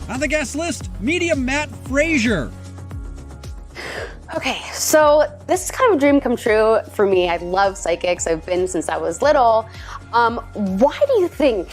On the guest list, medium Matt Fraser. Okay, so this is kind of a dream come true for me. I love psychics. I've been since I was little. Why do you think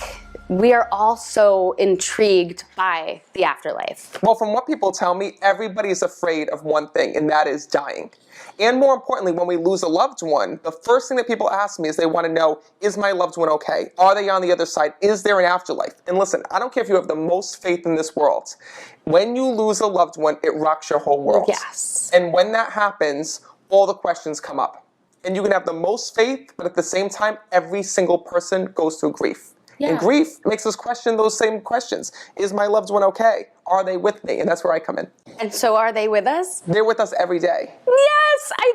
we are all so intrigued by the afterlife? Well, from what people tell me, everybody's afraid of one thing, and that is dying. And more importantly, when we lose a loved one, the first thing that people ask me is they want to know, is my loved one okay? Are they on the other side? Is there an afterlife? And listen, I don't care if you have the most faith in this world. When you lose a loved one, it rocks your whole world. Yes. And when that happens, all the questions come up. And you can have the most faith, but at the same time, every single person goes through grief. Yeah. And grief makes us question those same questions. Is my loved one okay? Are they with me? And that's where I come in. And so are they with us? They're with us every day. Yes, I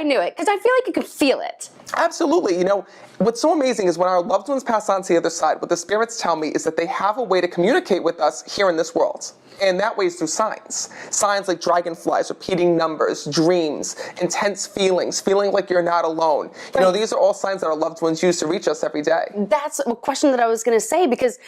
knew it. Because I feel like you could feel it. Absolutely. You know, what's so amazing is when our loved ones pass on to the other side, what the spirits tell me is that they have a way to communicate with us here in this world. And that way is through signs. Signs like dragonflies, repeating numbers, dreams, intense feelings, feeling like you're not alone. You know, these are all signs that our loved ones use to reach us every day. That's a question that I was going to say, because,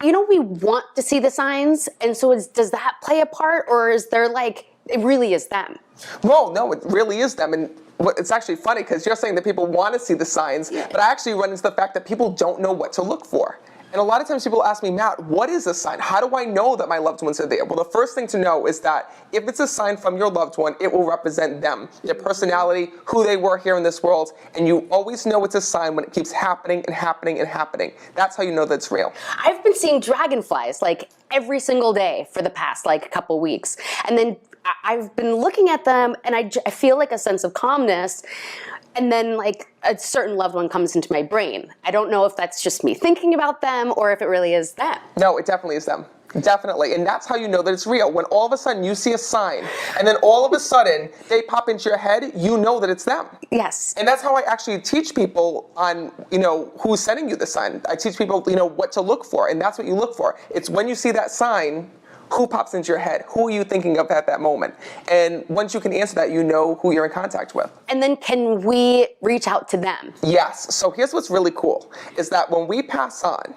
you know, we want to see the signs. And so does that play a part, or is there like, it really is them? Well, no, it really is them. And it's actually funny because you're saying that people want to see the signs, but I actually run into the fact that people don't know what to look for. And a lot of times people ask me, Matt, what is a sign? How do I know that my loved ones are there? Well, the first thing to know is that if it's a sign from your loved one, it will represent them, their personality, who they were here in this world. And you always know it's a sign when it keeps happening and happening and happening. That's how you know that it's real. I've been seeing dragonflies like every single day for the past like couple weeks. And then I've been looking at them and I feel like a sense of calmness. And then like a certain loved one comes into my brain. I don't know if that's just me thinking about them or if it really is them. No, it definitely is them. Definitely. And that's how you know that it's real. When all of a sudden you see a sign and then all of a sudden they pop into your head, you know that it's them. Yes. And that's how I actually teach people on, you know, who's sending you the sign. I teach people, you know, what to look for. And that's what you look for. It's when you see that sign, who pops into your head? Who are you thinking of at that moment? And once you can answer that, you know who you're in contact with. And then can we reach out to them? Yes. So here's what's really cool, is that when we pass on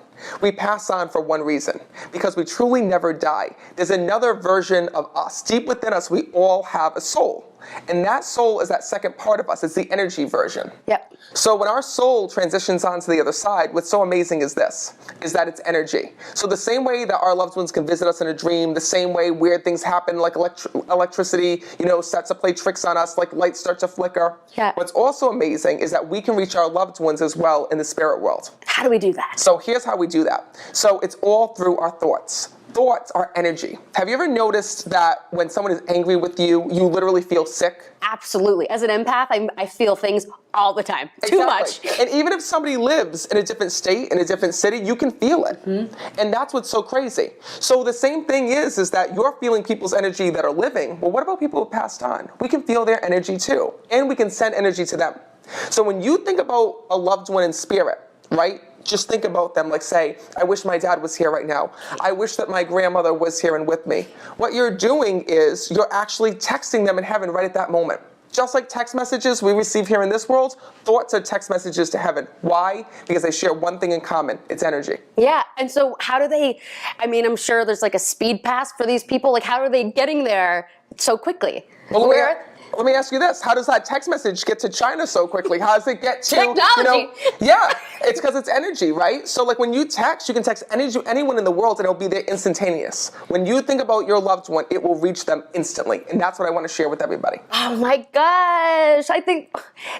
for one reason, because we truly never die. There's another version of us. Deep within us, we all have a soul. And that soul is that second part of us. It's the energy version. Yep. So when our soul transitions onto the other side, what's so amazing is this, is that it's energy. So the same way that our loved ones can visit us in a dream, the same way weird things happen, like electricity, you know, starts to play tricks on us, like lights start to flicker. Yeah. What's also amazing is that we can reach our loved ones as well in the spirit world. How do we do that? So here's how we do that. So it's all through our thoughts. Thoughts are energy. Have you ever noticed that when someone is angry with you, you literally feel sick? Absolutely. As an empath, I feel things all the time. Too much. And even if somebody lives in a different state, in a different city, you can feel it. Mm-hmm. And that's what's so crazy. So the same thing is that you're feeling people's energy that are living. Well, what about people who passed on? We can feel their energy too. And we can send energy to them. So when you think about a loved one in spirit, right? Just think about them like, say, I wish my dad was here right now. I wish that my grandmother was here and with me. What you're doing is you're actually texting them in heaven right at that moment. Just like text messages we receive here in this world, thoughts are text messages to heaven. Why? Because they share one thing in common. It's energy. Yeah. And so how do they, I mean, I'm sure there's like a speed pass for these people. Like, how are they getting there so quickly? Well, let me ask you this. How does that text message get to China so quickly? How does it get to, technology? You know, yeah, it's because it's energy, right? So like when you text, you can text anyone in the world and it'll be there instantaneous. When you think about your loved one, it will reach them instantly. And that's what I want to share with everybody. Oh my gosh. I think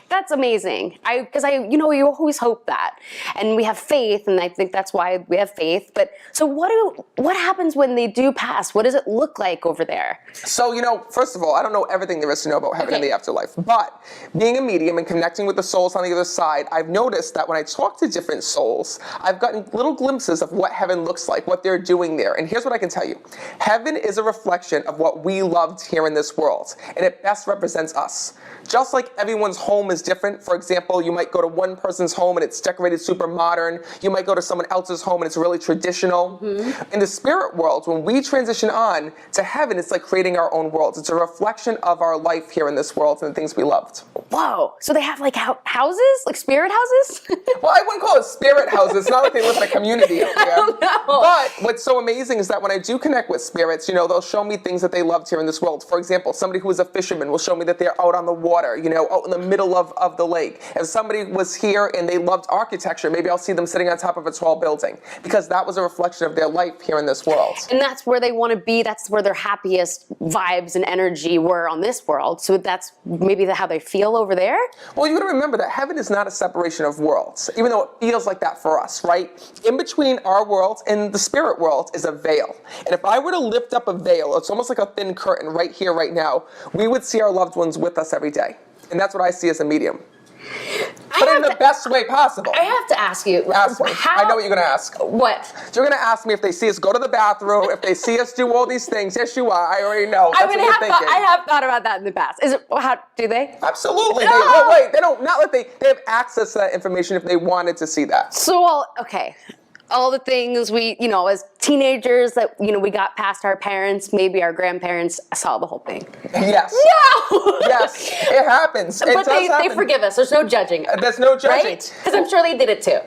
that's amazing. Because you know, you always hope that. And we have faith, and I think that's why we have faith. But so what happens when they do pass? What does it look like over there? So, you know, first of all, I don't know everything there is to know about heaven and the afterlife. But being a medium and connecting with the souls on the other side, I've noticed that when I talk to different souls, I've gotten little glimpses of what heaven looks like, what they're doing there. And here's what I can tell you. Heaven is a reflection of what we loved here in this world, and it best represents us. Just like everyone's home is different. For example, you might go to one person's home and it's decorated super modern. You might go to someone else's home and it's really traditional. Mm-hmm. In the spirit world, when we transition on to heaven, it's like creating our own worlds. It's a reflection of our life life here in this world and the things we loved. Whoa. So they have like houses? Like spirit houses? Well, I wouldn't call it spirit houses. It's not like they live in a community out there. No. But what's so amazing is that when I do connect with spirits, you know, they'll show me things that they loved here in this world. For example, somebody who is a fisherman will show me that they're out on the water, you know, out in the middle of the lake. If somebody was here and they loved architecture, maybe I'll see them sitting on top of a tall building, because that was a reflection of their life here in this world. And that's where they want to be. That's where their happiest vibes and energy were on this world. So that's maybe how they feel over there? Well, you got to remember that heaven is not a separation of worlds, even though it feels like that for us, right? In between our world and the spirit world is a veil. And if I were to lift up a veil, it's almost like a thin curtain right here, right now, we would see our loved ones with us every day. And that's what I see as a medium. But in the best way possible. I have to ask you. Ask me. I know what you're going to ask. What? You're going to ask me if they see us go to the bathroom, if they see us do all these things. Yes, you are. I already know. That's what you're thinking. I have thought about that in the past. Is it? How do they? Absolutely. No! Well, wait. They don't. Not that they have access to that information if they wanted to see that. So, well, okay. All the things we, you know, as teenagers that, you know, we got past our parents, maybe our grandparents, saw the whole thing. Yes. No! Yes, it happens. But they forgive us. There's no judging. There's no judging. Right? Because I'm sure they did it too.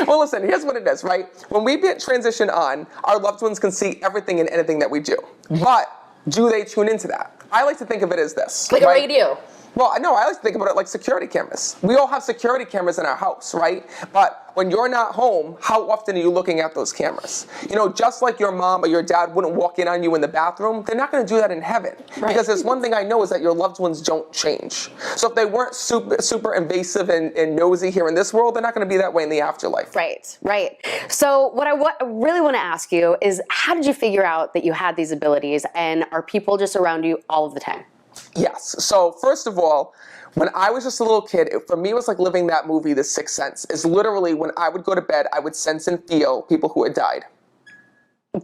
Well, listen, here's what it is, right? When we get transition on, our loved ones can see everything and anything that we do. But do they tune into that? I like to think of it as this. Like a radio. Well, no, I like to think about it like security cameras. We all have security cameras in our house, right? But when you're not home, how often are you looking at those cameras? You know, just like your mom or your dad wouldn't walk in on you in the bathroom, they're not going to do that in heaven. Right. Because there's one thing I know is that your loved ones don't change. So if they weren't super invasive and nosy here in this world, they're not going to be that way in the afterlife. Right, right. So what I really want to ask you is, how did you figure out that you had these abilities, and are people just around you all of the time? Yes. So first of all, when I was just a little kid, for me, it was like living that movie, The Sixth Sense. It's literally when I would go to bed, I would sense and feel people who had died.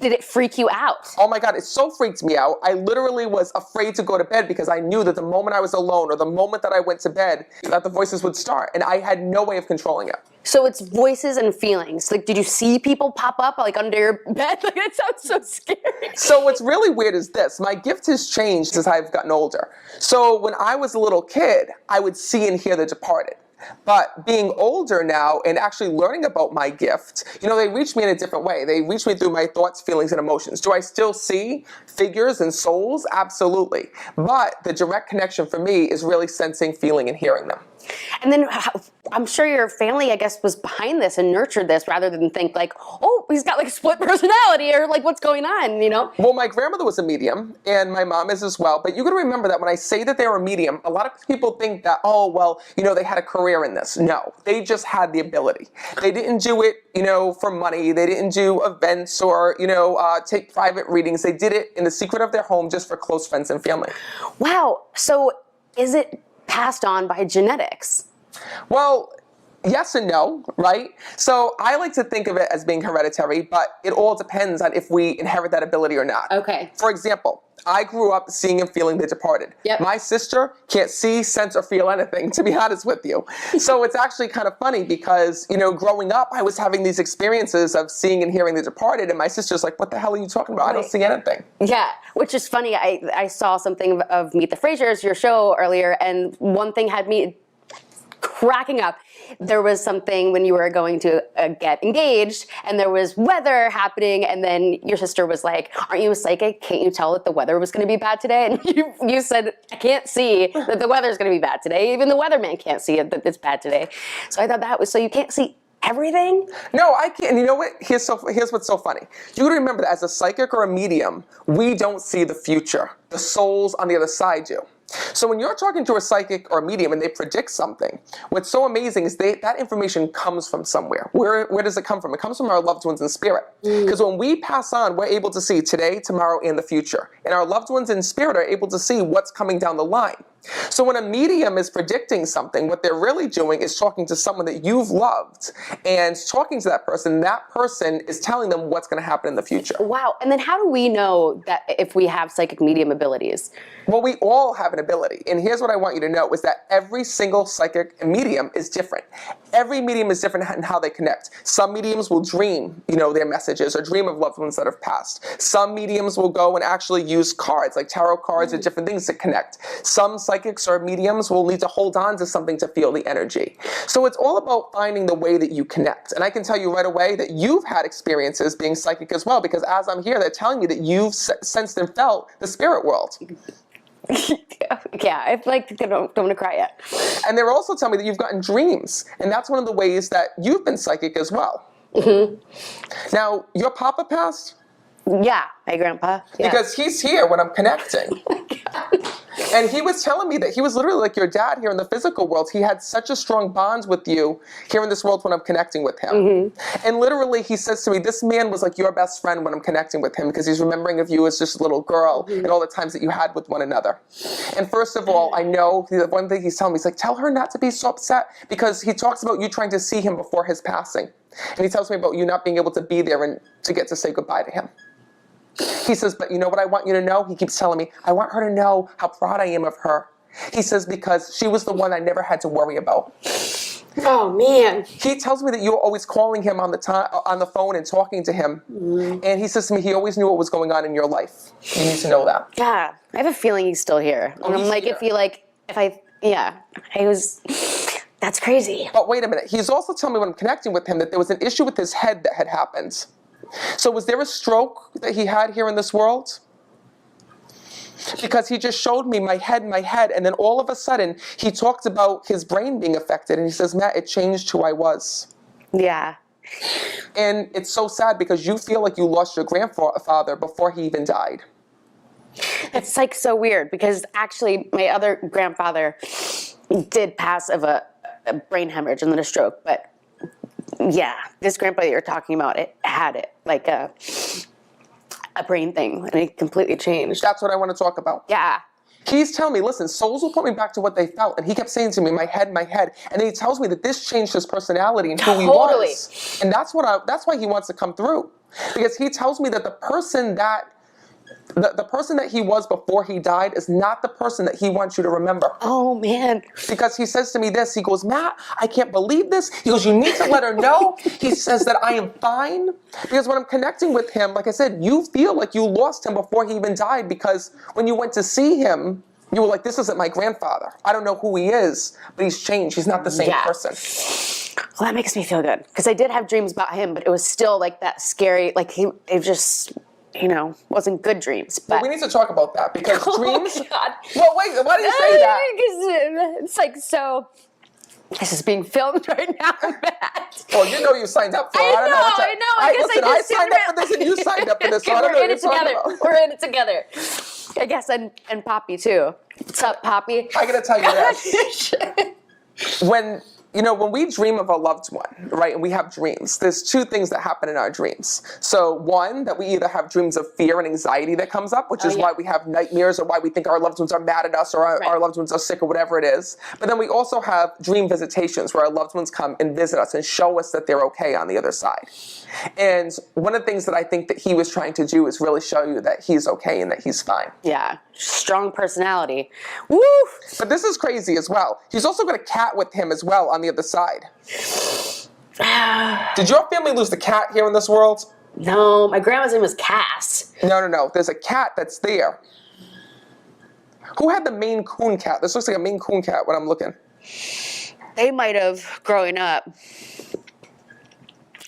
Did it freak you out? Oh my God, it so freaked me out. I literally was afraid to go to bed because I knew that the moment I was alone or the moment that I went to bed, that the voices would start, and I had no way of controlling it. So it's voices and feelings. Like, did you see people pop up like under your bed? Like, it sounds so scary. So what's really weird is this. My gift has changed as I've gotten older. So when I was a little kid, I would see and hear the departed. But being older now and actually learning about my gift, you know, they reach me in a different way. They reach me through my thoughts, feelings, and emotions. Do I still see figures and souls? Absolutely. But the direct connection for me is really sensing, feeling, and hearing them. And then I'm sure your family, I guess, was behind this and nurtured this rather than think like, oh, he's got like a split personality or like what's going on, you know? Well, my grandmother was a medium and my mom is as well. But you got to remember that when I say that they were a medium, a lot of people think that, oh, well, you know, they had a career in this. No, they just had the ability. They didn't do it, you know, for money. They didn't do events or, you know, take private readings. They did it in the secret of their home just for close friends and family. Wow. So is it passed on by genetics? Well, yes and no, right? So I like to think of it as being hereditary, but it all depends on if we inherit that ability or not. Okay. For example, I grew up seeing and feeling the departed. Yep. My sister can't see, sense, or feel anything, to be honest with you. So it's actually kind of funny because, you know, growing up, I was having these experiences of seeing and hearing the departed, and my sister's like, what the hell are you talking about? I don't see anything. Yeah, which is funny. I saw something of Meet the Frasers, your show, earlier, and one thing had me cracking up. There was something when you were going to get engaged, and there was weather happening, and then your sister was like, aren't you a psychic? Can't you tell that the weather was going to be bad today? And you said, I can't see that the weather's going to be bad today. Even the weatherman can't see it, that it's bad today. So I thought that was, so you can't see everything? No, I can't. And you know what? Here's what's so funny. You gotta remember that as a psychic or a medium, we don't see the future. The souls on the other side do. So when you're talking to a psychic or a medium and they predict something, what's so amazing is that information comes from somewhere. Where does it come from? It comes from our loved ones in spirit. Because when we pass on, we're able to see today, tomorrow, and the future. And our loved ones in spirit are able to see what's coming down the line. So when a medium is predicting something, what they're really doing is talking to someone that you've loved and talking to that person is telling them what's going to happen in the future. Wow. And then how do we know that if we have psychic medium abilities? Well, we all have an ability. And here's what I want you to know is that every single psychic medium is different. Every medium is different in how they connect. Some mediums will dream, their messages or dream of loved ones that have passed. Some mediums will go and actually use cards, like tarot cards or different things to connect. Some psychics or mediums will need to hold on to something to feel the energy. So it's all about finding the way that you connect. And I can tell you right away that you've had experiences being psychic as well, because as I'm here, they're telling me that you've sensed and felt the spirit world. Yeah, I don't want to cry yet. And they're also telling me that you've gotten dreams. And that's one of the ways that you've been psychic as well. Now, your papa passed? Yeah, my grandpa. Yeah. Because he's here when I'm connecting. And he was telling me that he was literally like your dad here in the physical world. He had such a strong bond with you here in this world when I'm connecting with him. And literally he says to me, this man was like your best friend when I'm connecting with him, because he's remembering of you as just a little girl and all the times that you had with one another. And first of all, I know the one thing he's telling me, he's like, tell her not to be so upset, because he talks about you trying to see him before his passing. And he tells me about you not being able to be there and to get to say goodbye to him. He says, but you know what I want you to know? He keeps telling me, I want her to know how proud I am of her. He says, because she was the one I never had to worry about. Oh, man. He tells me that you were always calling him on the phone and talking to him. And he says to me, he always knew what was going on in your life. You need to know that. Yeah, I have a feeling he's still here. And I'm like, that's crazy. But wait a minute. He's also telling me when I'm connecting with him that there was an issue with his head that had happened. So was there a stroke that he had here in this world? Because he just showed me my head, and then all of a sudden he talked about his brain being affected, and he says, Matt, it changed who I was. Yeah. And it's so sad because you feel like you lost your grandfather before he even died. It's like so weird, because actually my other grandfather did pass of a brain hemorrhage and then a stroke, but yeah, this grandpa that you're talking about, it had it like a brain thing, and it completely changed. That's what I want to talk about. Yeah. He's telling me, listen, souls will put me back to what they felt. And he kept saying to me, my head. And then he tells me that this changed his personality and who he was. And that's why he wants to come through. Because he tells me that the person that he was before he died is not the person that he wants you to remember. Oh, man. Because he says to me this, he goes, Matt, I can't believe this. He goes, you need to let her know. He says that I am fine. Because when I'm connecting with him, like I said, you feel like you lost him before he even died, because when you went to see him, you were like, this isn't my grandfather. I don't know who he is, but he's changed. He's not the same person. Well, that makes me feel good, because I did have dreams about him, but it was still like that scary, like it just... wasn't good dreams. But well, we need to talk about that, because dreams... God. Well, wait, why do you say that? Because it's like, so... This is being filmed right now, Matt. Well, you signed up for it. I know. I signed up for this and you signed up for this, so I don't know what you're talking about. We're in it together. I guess, and Poppy, too. What's up, Poppy? I gotta tell you this. When we dream of a loved one, right, and we have dreams, there's two things that happen in our dreams. So one, that we either have dreams of fear and anxiety that comes up, which is why we have nightmares, or why we think our loved ones are mad at us, or our loved ones are sick, or whatever it is. But then we also have dream visitations, where our loved ones come and visit us and show us that they're okay on the other side. And one of the things that I think that he was trying to do is really show you that he's okay and that he's fine. Yeah, strong personality. Woo! But this is crazy as well. He's also got a cat with him as well on the other side. Did your family lose the cat here in this world? No, my grandma's name was Cass. No. There's a cat that's there. Who had the Maine Coon cat? This looks like a Maine Coon cat when I'm looking. They might have growing up.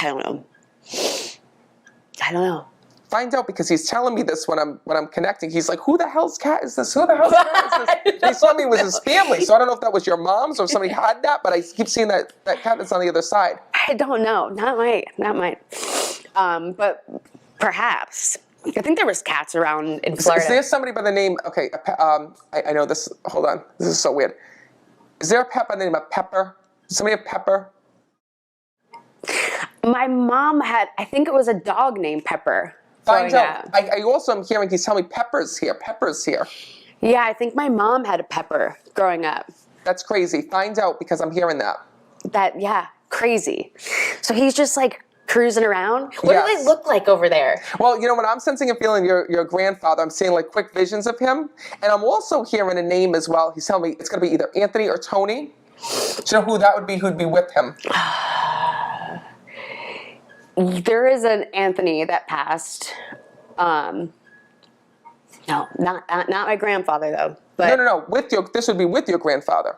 I don't know. Find out, because he's telling me this when I'm connecting. He's like, who the hell's cat is this? Who the hell's cat is this? He told me it was his family, so I don't know if that was your mom's or if somebody had that, but I keep seeing that cat that's on the other side. I don't know. Not mine. But perhaps. I think there was cats around in Florida. Is there somebody by the name, okay, I know this, hold on, this is so weird. Is there a pet by the name of Pepper? Does somebody have Pepper? My mom had, I think it was a dog named Pepper. Find out. I also am hearing, he's telling me Pepper's here. Yeah, I think my mom had a pepper growing up. That's crazy. Find out, because I'm hearing that. Yeah, crazy. So he's just like cruising around. What do they look like over there? Well, when I'm sensing and feeling your grandfather, I'm seeing like quick visions of him. And I'm also hearing a name as well. He's telling me it's going to be either Anthony or Tony. Do you know who that would be, who'd be with him? There is an Anthony that passed. No, not my grandfather though. But No. This would be with your grandfather.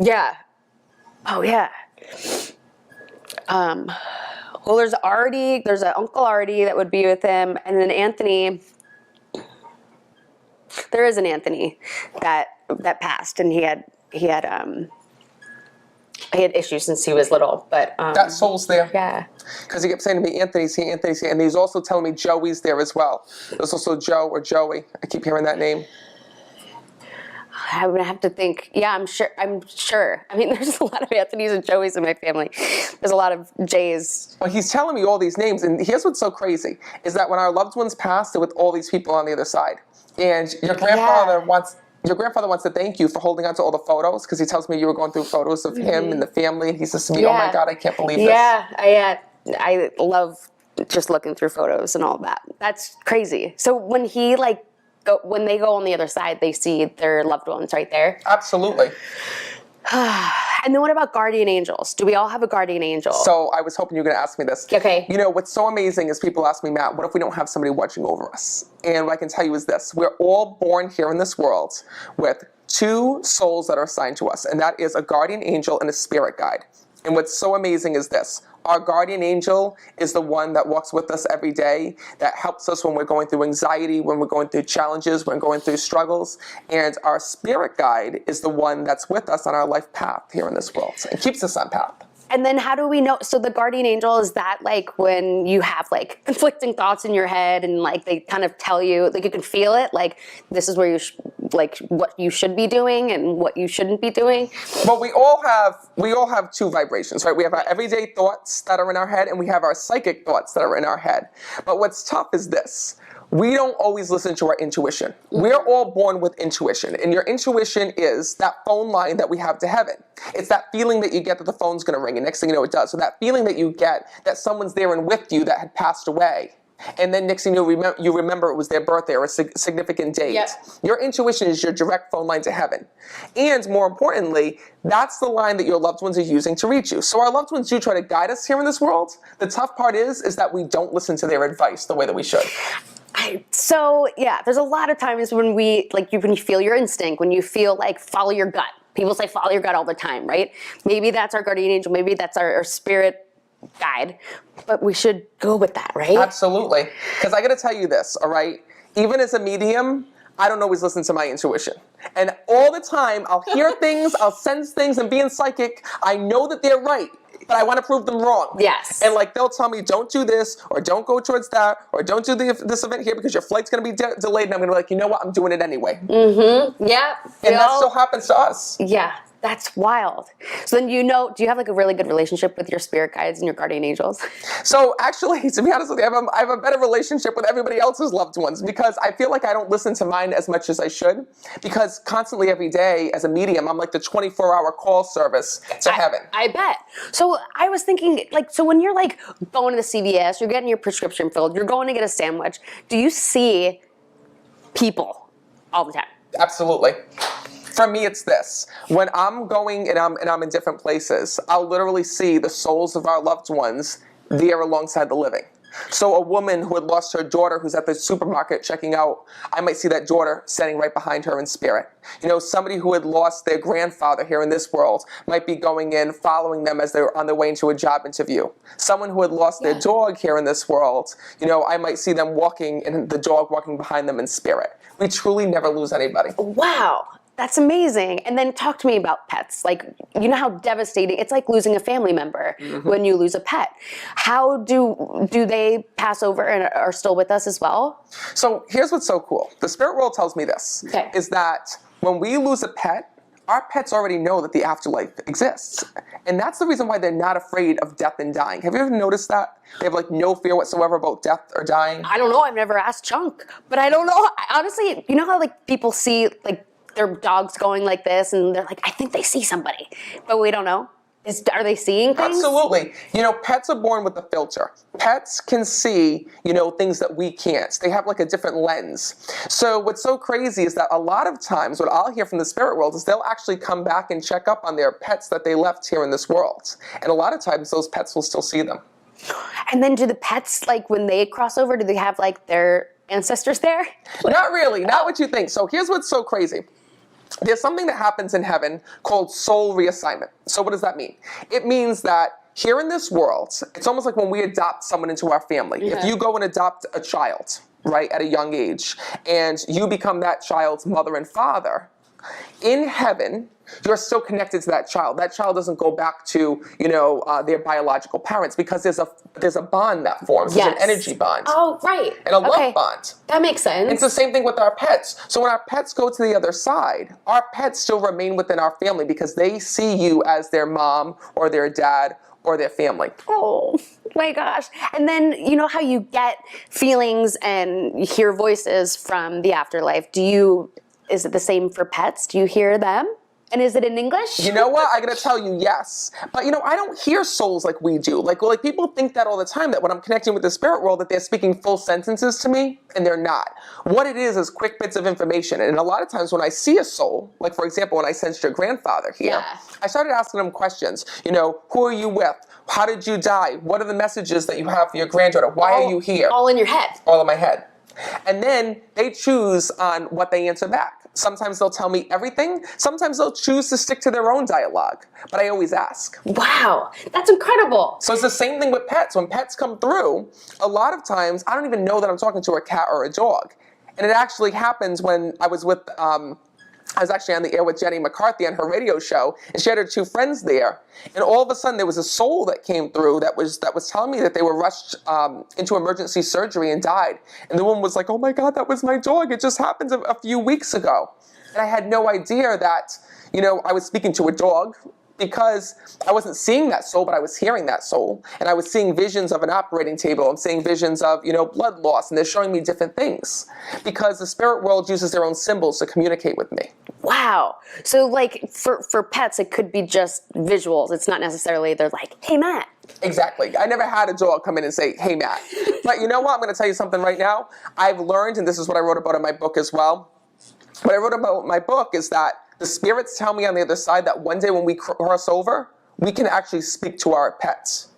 yeah. Oh yeah. Well, there's an Uncle Artie that would be with him, and then Anthony. There is an Anthony that passed, and he had issues since he was little, but That soul's there. yeah. Because he kept saying to me, Anthony's here, and he's also telling me Joey's there as well. There's also Joe or Joey. I keep hearing that name. I would have to think. Yeah, I'm sure. I mean, there's a lot of Anthony's and Joeys in my family. There's a lot of J's. Well, he's telling me all these names, and here's what's so crazy, is that when our loved ones pass, they're with all these people on the other side. And your grandfather wants to thank you for holding on to all the photos, because he tells me you were going through photos of him and the family, and he says to me, oh my God, I can't believe this. Yeah, I love just looking through photos and all that. That's crazy. So when when they go on the other side, they see their loved ones right there? Absolutely. And then what about guardian angels? Do we all have a guardian angel? So I was hoping you were going to ask me this. Okay. What's so amazing is people ask me, Matt, what if we don't have somebody watching over us? And what I can tell you is this. We're all born here in this world with two souls that are assigned to us, and that is a guardian angel and a spirit guide. And what's so amazing is this. Our guardian angel is the one that walks with us every day, that helps us when we're going through anxiety, when we're going through challenges, when we're going through struggles. And our spirit guide is the one that's with us on our life path here in this world and keeps us on path. And then how do we know? So the guardian angel, is that like when you have like conflicting thoughts in your head and like they kind of tell you, like you can feel it, like this is where you what you should be doing and what you shouldn't be doing? Well, we all have two vibrations, right? We have our everyday thoughts that are in our head, and we have our psychic thoughts that are in our head. But what's tough is this. We don't always listen to our intuition. We're all born with intuition, and your intuition is that phone line that we have to heaven. It's that feeling that you get that the phone's going to ring, and next thing you know, it does. So that feeling that you get that someone's there and with you that had passed away, and then next thing you remember it was their birthday or a significant date. Yep. Your intuition is your direct phone line to heaven. And more importantly, that's the line that your loved ones are using to reach you. So our loved ones do try to guide us here in this world. The tough part is that we don't listen to their advice the way that we should. So yeah, there's a lot of times when when you feel your instinct, when you feel like follow your gut. People say follow your gut all the time, right? Maybe that's our guardian angel, maybe that's our spirit guide, but we should go with that, right? Absolutely. Because I got to tell you this, all right? Even as a medium, I don't always listen to my intuition. And all the time, I'll hear things, I'll sense things, and being psychic, I know that they're right, but I want to prove them wrong. Yes. And they'll tell me, don't do this, or don't go towards that, or don't do this event here because your flight's going to be delayed, and I'm going to be like, you know what, I'm doing it anyway. Mm-hmm. Yeah. And that still happens to us. Yeah. That's wild. So then do you have a really good relationship with your spirit guides and your guardian angels? So actually, to be honest with you, I have a better relationship with everybody else's loved ones, because I feel like I don't listen to mine as much as I should, because constantly every day as a medium, I'm like the 24-hour call service to heaven. I bet. So I was thinking, so when you're going to the CVS, you're getting your prescription filled, you're going to get a sandwich, do you see people all the time? Absolutely. For me, it's this. When I'm going and I'm in different places, I'll literally see the souls of our loved ones there alongside the living. So a woman who had lost her daughter who's at the supermarket checking out, I might see that daughter standing right behind her in spirit. Somebody who had lost their grandfather here in this world might be going in, following them as they're on their way into a job interview. Someone who had lost their dog here in this world, I might see them walking and the dog walking behind them in spirit. We truly never lose anybody. Wow. That's amazing. And then talk to me about pets. You know how devastating, it's like losing a family member when you lose a pet. How do they pass over and are still with us as well? So here's what's so cool. The spirit world tells me this, is that when we lose a pet, our pets already know that the afterlife exists. And that's the reason why they're not afraid of death and dying. Have you ever noticed that? They have like no fear whatsoever about death or dying. I don't know. I've never asked Chunk, but I don't know. Honestly, you know how like people see like their dogs going like this and they're like, I think they see somebody, but we don't know. Are they seeing things? Absolutely. You know, pets are born with a filter. Pets can see, you know, things that we can't. They have like a different lens. So what's so crazy is that a lot of times what I'll hear from the spirit world is they'll actually come back and check up on their pets that they left here in this world. And a lot of times those pets will still see them. And then do the pets, like when they cross over, do they have like their ancestors there? Not really. Not what you think. So here's what's so crazy. There's something that happens in heaven called soul reassignment. So what does that mean? It means that here in this world, it's almost like when we adopt someone into our family. If you go and adopt a child, right, at a young age, and you become that child's mother and father, in heaven, you're still connected to that child. That child doesn't go back to, you know, their biological parents because there's a bond that forms. There's an energy bond. Oh, right. And a love bond. That makes sense. It's the same thing with our pets. So when our pets go to the other side, our pets still remain within our family because they see you as their mom or their dad or their family. Oh my gosh. And then, you know how you get feelings and you hear voices from the afterlife. Is it the same for pets? Do you hear them? And is it in English? You know what? I gotta tell you, yes. But you know, I don't hear souls like we do. Like people think that all the time, that when I'm connecting with the spirit world, that they're speaking full sentences to me, and they're not. What it is quick bits of information. And a lot of times when I see a soul, like for example, when I sensed your grandfather here, I started asking him questions. You know, who are you with? How did you die? What are the messages that you have for your granddaughter? Why are you here? All in your head. All in my head. And then they choose on what they answer back. Sometimes they'll tell me everything. Sometimes they'll choose to stick to their own dialogue. But I always ask. Wow, that's incredible. So it's the same thing with pets. When pets come through, a lot of times I don't even know that I'm talking to a cat or a dog. And it actually happens when I was with, I was actually on the air with Jenny McCarthy on her radio show, and she had her two friends there. And all of a sudden, there was a soul that came through that was telling me that they were rushed into emergency surgery and died. And the woman was like, "Oh my God, that was my dog. It just happened a few weeks ago." And I had no idea that, you know, I was speaking to a dog, because I wasn't seeing that soul, but I was hearing that soul. And I was seeing visions of an operating table. I'm seeing visions of, you know, blood loss. And they're showing me different things. Because the spirit world uses their own symbols to communicate with me. Wow. So like for pets, it could be just visuals. It's not necessarily they're like, "Hey, Matt." Exactly. I never had a dog come in and say, "Hey, Matt." But you know what? I'm going to tell you something right now. I've learned, and this is what I wrote about in my book as well. What I wrote about in my book is that the spirits tell me on the other side that one day when we cross over, we can actually speak to our pets.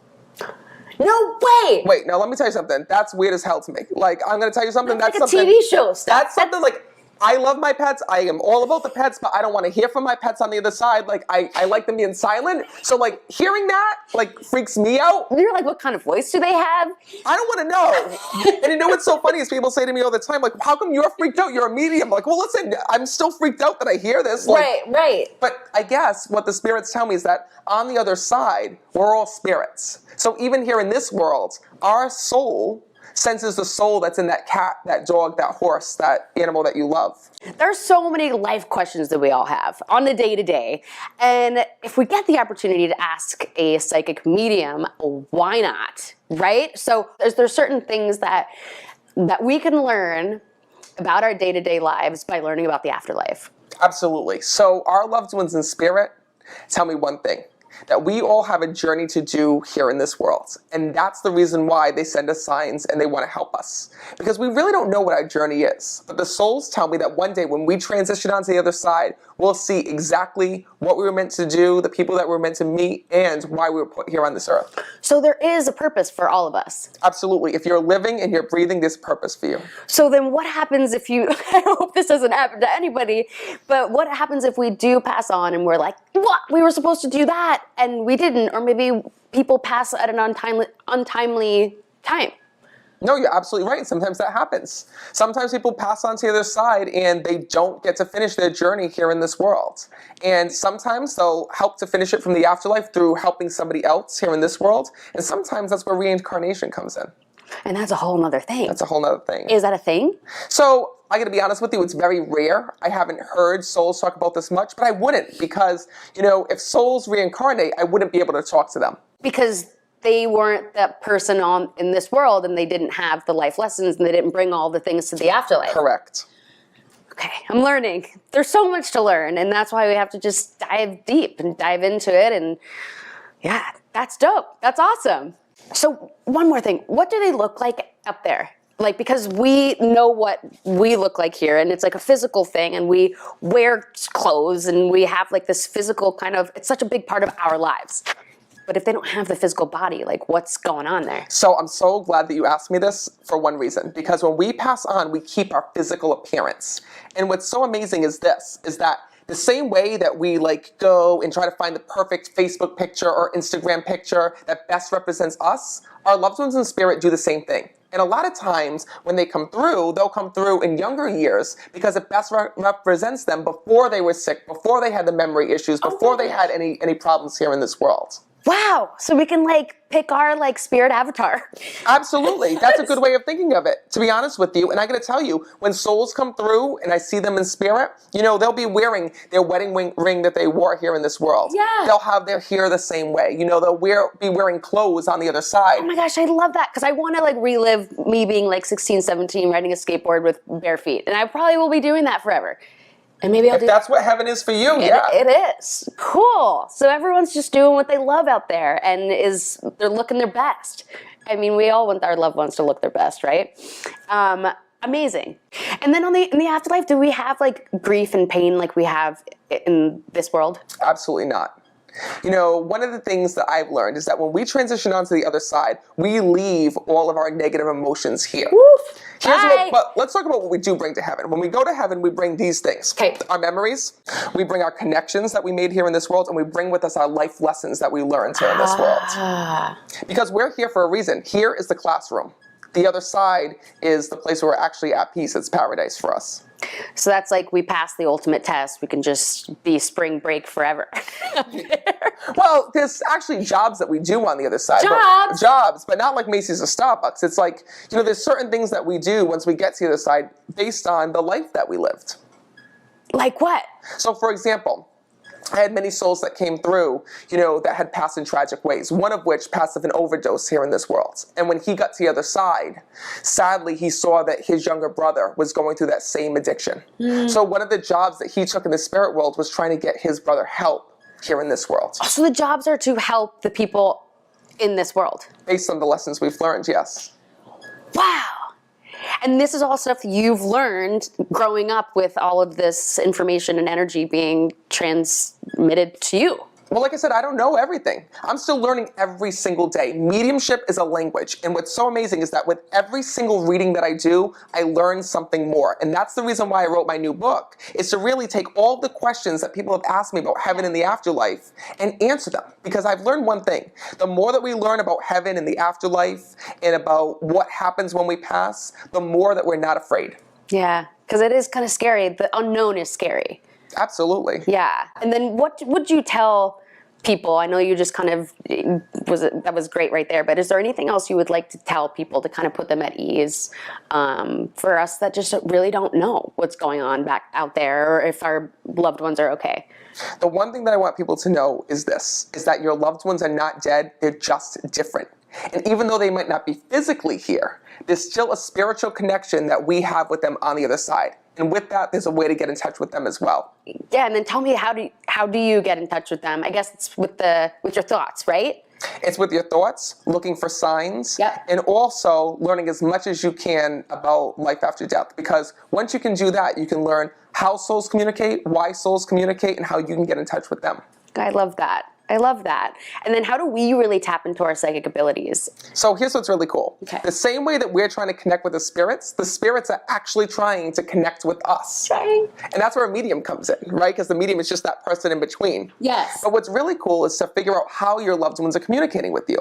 No way! Wait, now let me tell you something. That's weird as hell to me. Like, I'm going to tell you something. That's like something, a TV show stuff. That's something like, I love my pets. I am all about the pets, but I don't want to hear from my pets on the other side. Like, I like them being silent. So, like, hearing that, like, freaks me out. You're like, what kind of voice do they have? I don't want to know. And you know what's so funny is people say to me all the time, like, how come you're freaked out? You're a medium. Like, well, listen, I'm still freaked out that I hear this. Like, right. But I guess what the spirits tell me is that on the other side, we're all spirits. So even here in this world, our soul senses the soul that's in that cat, that dog, that horse, that animal that you love. There's so many life questions that we all have on the day-to-day. And if we get the opportunity to ask a psychic medium, why not, right? So there's certain things that we can learn about our day-to-day lives by learning about the afterlife. Absolutely. So our loved ones in spirit tell me one thing, that we all have a journey to do here in this world. And that's the reason why they send us signs and they want to help us. Because we really don't know what our journey is. But the souls tell me that one day when we transition onto the other side, we'll see exactly what we were meant to do, the people that we were meant to meet, and why we were put here on this earth. So there is a purpose for all of us. Absolutely. If you're living and you're breathing, there's purpose for you. So then what happens if you, I hope this doesn't happen to anybody, but what happens if we do pass on and we're like, what? We were supposed to do that and we didn't, or maybe people pass at an untimely time. No, you're absolutely right. Sometimes that happens. Sometimes people pass on to the other side and they don't get to finish their journey here in this world. And sometimes they'll help to finish it from the afterlife through helping somebody else here in this world. And sometimes that's where reincarnation comes in. And that's a whole nother thing. That's a whole nother thing. Is that a thing? So I got to be honest with you, it's very rare. I haven't heard souls talk about this much, but I wouldn't because, if souls reincarnate, I wouldn't be able to talk to them. Because they weren't that person in this world, and they didn't have the life lessons, and they didn't bring all the things to the afterlife. Correct. Okay, I'm learning. There's so much to learn, and that's why we have to just dive deep and dive into it, and yeah, that's dope. That's awesome. So one more thing, what do they look like up there? Like, because we know what we look like here, and it's like a physical thing, and we wear clothes, and we have like this physical kind of, it's such a big part of our lives. But if they don't have the physical body, like what's going on there? So I'm so glad that you asked me this for one reason, because when we pass on, we keep our physical appearance. And what's so amazing is this, is that the same way that we like go and try to find the perfect Facebook picture or Instagram picture that best represents us, our loved ones in spirit do the same thing. And a lot of times when they come through, they'll come through in younger years because it best represents them before they were sick, before they had the memory issues, before they had any problems here in this world. Wow, so we can like pick our like spirit avatar. Absolutely, that's a good way of thinking of it, to be honest with you. And I gotta tell you, when souls come through and I see them in spirit, they'll be wearing their wedding ring that they wore here in this world. Yeah. They'll have their hair the same way. They'll be wearing clothes on the other side. Oh my gosh, I love that, because I want to like relive me being like 16, 17, riding a skateboard with bare feet. And I probably will be doing that forever. And maybe I'll if that's what heaven is for you, yeah. It is. Cool. So everyone's just doing what they love out there, and they're looking their best. I mean, we all want our loved ones to look their best, right? Amazing. And then in the afterlife, do we have like grief and pain like we have in this world? Absolutely not. One of the things that I've learned is that when we transition onto the other side, we leave all of our negative emotions here. Woof. But let's talk about what we do bring to heaven. When we go to heaven, we bring these things. Okay. Our memories, we bring our connections that we made here in this world, and we bring with us our life lessons that we learned here in this world. Because we're here for a reason. Here is the classroom. The other side is the place where we're actually at peace. It's paradise for us. So that's like we passed the ultimate test. We can just be spring break forever. Well, there's actually jobs that we do on the other side. Jobs? But not like Macy's or Starbucks. It's like, there's certain things that we do once we get to the other side based on the life that we lived. Like what? So, for example, I had many souls that came through, that had passed in tragic ways, one of which passed of an overdose here in this world. And when he got to the other side, sadly, he saw that his younger brother was going through that same addiction. So one of the jobs that he took in the spirit world was trying to get his brother help here in this world. So the jobs are to help the people in this world? Based on the lessons we've learned, yes. Wow. And this is all stuff you've learned growing up with all of this information and energy being transmitted to you. Well, like I said, I don't know everything. I'm still learning every single day. Mediumship is a language. And what's so amazing is that with every single reading that I do, I learn something more. And that's the reason why I wrote my new book, is to really take all the questions that people have asked me about heaven and the afterlife and answer them. Because I've learned one thing. The more that we learn about heaven and the afterlife and about what happens when we pass, the more that we're not afraid. Yeah, because it is kind of scary. The unknown is scary. Absolutely. Yeah. And then what would you tell people? I know you just kind of, that was great right there, but is there anything else you would like to tell people to kind of put them at ease for us that just really don't know what's going on back out there, or if our loved ones are okay? The one thing that I want people to know is this, is that your loved ones are not dead, they're just different. And even though they might not be physically here, there's still a spiritual connection that we have with them on the other side. And with that, there's a way to get in touch with them as well. Yeah, and then tell me, how do you get in touch with them? I guess it's with your thoughts, right? It's with your thoughts, looking for signs, Yep. and also learning as much as you can about life after death. Because once you can do that, you can learn how souls communicate, why souls communicate, and how you can get in touch with them. I love that. I love that. And then how do we really tap into our psychic abilities? So here's what's really cool. Okay. The same way that we're trying to connect with the spirits are actually trying to connect with us. Trying. And that's where a medium comes in, right? Because the medium is just that person in between. Yes. But what's really cool is to figure out how your loved ones are communicating with you.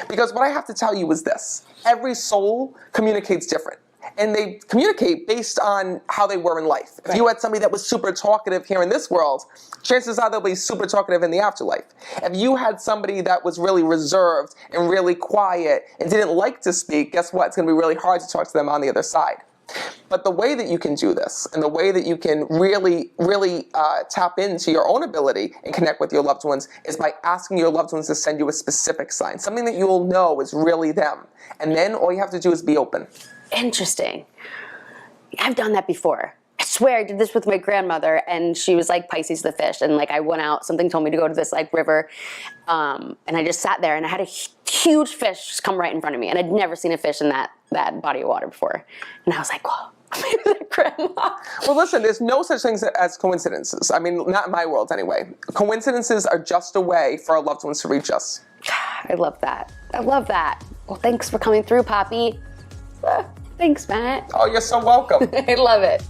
Because what I have to tell you is this. Every soul communicates different. and they communicate based on how they were in life. If you had somebody that was super talkative here in this world, chances are they'll be super talkative in the afterlife. If you had somebody that was really reserved and really quiet and didn't like to speak, guess what? It's going to be really hard to talk to them on the other side. But the way that you can do this, and the way that you can really tap into your own ability and connect with your loved ones, is by asking your loved ones to send you a specific sign, something that you will know is really them. And then all you have to do is be open. Interesting. I've done that before. I swear I did this with my grandmother, and she was like Pisces the fish, and like I went out, something told me to go to this like river, and I just sat there, and I had a huge fish just come right in front of me, and I'd never seen a fish in that body of water before, and I was like, whoa, maybe that grandma. Well, listen, there's no such things as coincidences. I mean, not in my world anyway. Coincidences are just a way for our loved ones to reach us. I love that. I love that. Well, thanks for coming through, Poppy. Thanks, Matt. Oh, you're so welcome. I love it.